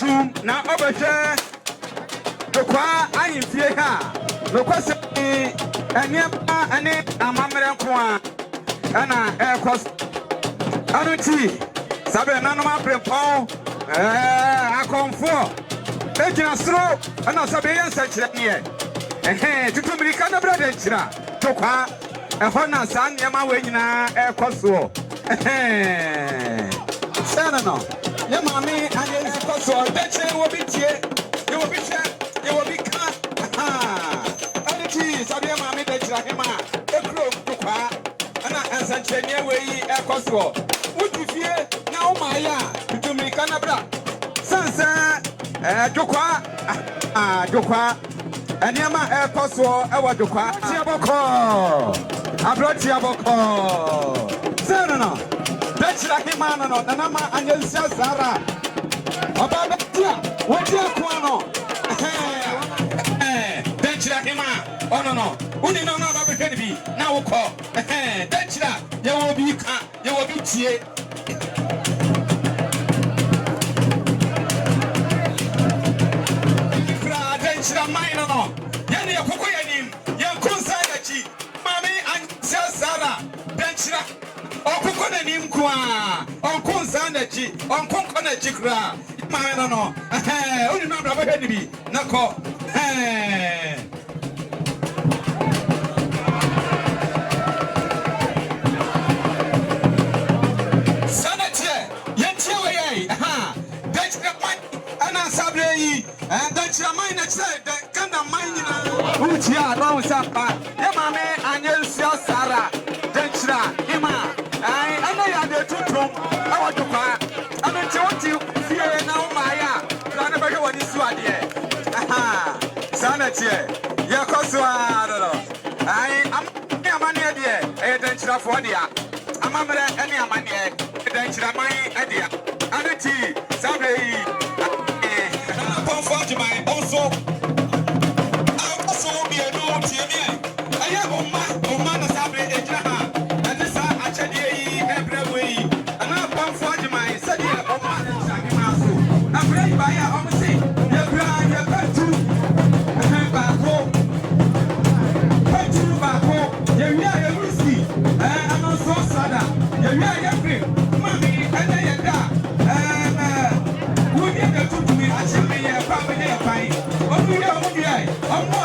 Tuntum na obehwe dokwa ahimfie ha nokwase eniema ane amamre nko a ana ekos anuti sabe nanom aprempon akonfo ejina sro ana sabe yensa kiranie tutumrika na brada nchira dokwa ehɔ na saa nneɛma wɔ nyinaa ɛkɔ sana no ye maame anye nsikɔ so dɛkyerɛ wɔ bi tie ye wɔ bi hwɛ ye wɔ bi ka ane ti sabe ye maame dɛkyerɛ hema ekuro dokwa ana nsankyerɛnneɛ wɔ yi ɛkɔ so wotu fie na wo maaya tutumrika na bra sansa dokwa dokwa nneɛma ɛkɔ so ɛwɔ dokwa tie bɔkɔ Abrotia boko. Zeno. Dachira himano no nanama anyensia zara. Obaba tia, wotia kwano. Dachira hima. Oh no. Uni no baba kenibi. Na woko. Dachira ye wo bi ka, ye wo bi tie. Fra dachira maino no. Yani yakoko yanim. Yankunsa dachi. Sara benchira okuko na nim kwa onko nzana ji onko na jikra ma no oni ma bra ba bi nako sanatie yentie we yai benchira man ana sabre yi benchira man na chira kanda man nyina utia don sapa ye mame anyensia sara denkyira hima ana ya de Tuntum awadukwa ana choti fie na umaya na be hwe wani su ade sana tie ye koso adoro amane de denkyira fo dia amamre ene amane denkyira man ade ana ti sabe yi na pomfo jimai also be a no tie Oma na sabre ejira ha ade sa achade yi ebrewe yi ana pamfo adwai sade oma na chage maso abrei ba ya omse ye bra ye patu ba ko ye wi a ye wisi ana so sada ye wi a ye free mami ene ye da wo ni de tutu mi achime ye pa me ye pai onu ye omu ye omo